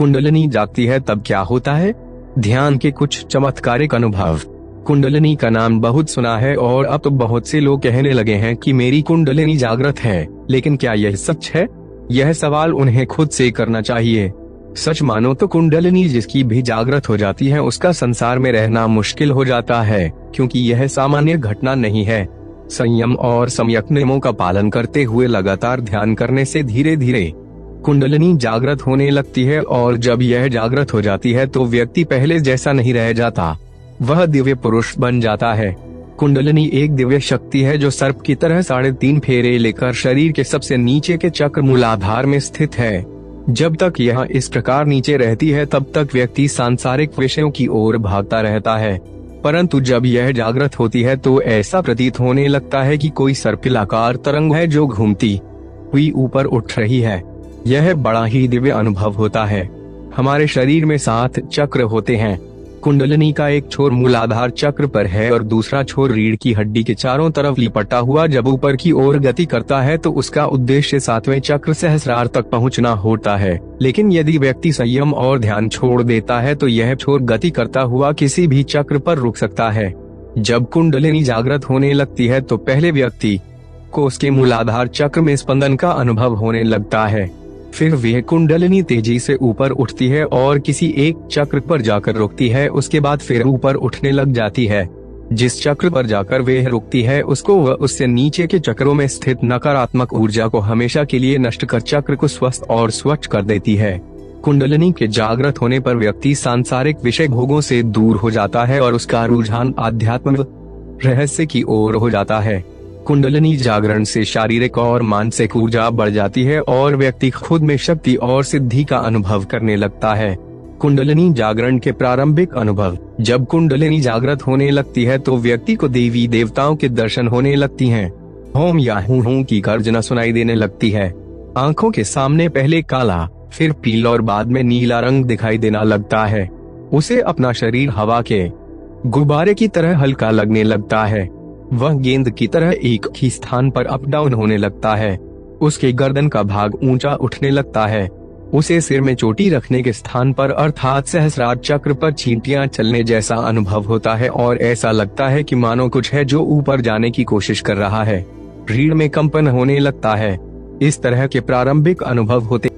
कुंडलिनी जागती है तब क्या होता है? ध्यान के कुछ चमत्कारिक अनुभव। कुंडलिनी का नाम बहुत सुना है और अब तो बहुत से लोग कहने लगे हैं कि मेरी कुंडलिनी जागृत है, लेकिन क्या यह सच है? यह सवाल उन्हें खुद से करना चाहिए। सच मानो तो कुंडलिनी जिसकी भी जागृत हो जाती है उसका संसार में रहना मुश्किल हो जाता है, क्योंकि यह सामान्य घटना नहीं है। संयम और सम्यक नियमों का पालन करते हुए लगातार ध्यान करने से धीरे धीरे कुंडलिनी जागृत होने लगती है, और जब यह जागृत हो जाती है तो व्यक्ति पहले जैसा नहीं रह जाता, वह दिव्य पुरुष बन जाता है। कुंडलिनी एक दिव्य शक्ति है जो सर्प की तरह 3.5 फेरे लेकर शरीर के सबसे नीचे के चक्र मूलाधार में स्थित है। जब तक यह इस प्रकार नीचे रहती है तब तक व्यक्ति सांसारिक विषयों की ओर भागता रहता है, परंतु जब यह जागृत होती है तो ऐसा प्रतीत होने लगता है कि कोई सर्पिलाकार तरंग है जो घूमती हुई ऊपर उठ रही है। यह बड़ा ही दिव्य अनुभव होता है। हमारे शरीर में 7 चक्र होते हैं। कुंडलिनी का एक छोर मूलाधार चक्र पर है और दूसरा छोर रीढ़ की हड्डी के चारों तरफ लिपटा हुआ जब ऊपर की ओर गति करता है तो उसका उद्देश्य 7वें चक्र सहस्रार तक पहुंचना होता है। लेकिन यदि व्यक्ति संयम और ध्यान छोड़ देता है तो यह छोर गति करता हुआ किसी भी चक्र पर रुक सकता है। जब कुंडलिनी जागृत होने लगती है तो पहले व्यक्ति को उसके मूलाधार चक्र में स्पंदन का अनुभव होने लगता है। फिर वह कुंडलिनी तेजी से ऊपर उठती है और किसी एक चक्र पर जाकर रुकती है। उसके बाद फिर ऊपर उठने लग जाती है। जिस चक्र पर जाकर वह रुकती है उसको वह उससे नीचे के चक्रों में स्थित नकारात्मक ऊर्जा को हमेशा के लिए नष्ट कर चक्र को स्वस्थ और स्वच्छ कर देती है। कुंडलिनी के जागृत होने पर व्यक्ति सांसारिक विषय भोगों से दूर हो जाता है और उसका रुझान आध्यात्म रहस्य की ओर हो जाता है। कुंडलिनी जागरण से शारीरिक और मानसिक ऊर्जा बढ़ जाती है और व्यक्ति खुद में शक्ति और सिद्धि का अनुभव करने लगता है। कुंडलिनी जागरण के प्रारंभिक अनुभव। जब कुंडलिनी जागृत होने लगती है तो व्यक्ति को देवी देवताओं के दर्शन होने लगती हैं। होम या हूं की गर्जना सुनाई देने लगती है। आंखों के सामने पहले काला, फिर पीला और बाद में नीला रंग दिखाई देना लगता है। उसे अपना शरीर हवा के गुब्बारे की तरह हल्का लगने लगता है। वह गेंद की तरह एक ही स्थान पर अप डाउन होने लगता है। उसके गर्दन का भाग ऊंचा उठने लगता है। उसे सिर में चोटी रखने के स्थान पर अर्थात सहस्रार चक्र पर चींटियां चलने जैसा अनुभव होता है और ऐसा लगता है कि मानो कुछ है जो ऊपर जाने की कोशिश कर रहा है। रीढ़ में कंपन होने लगता है। इस तरह के प्रारंभिक अनुभव होते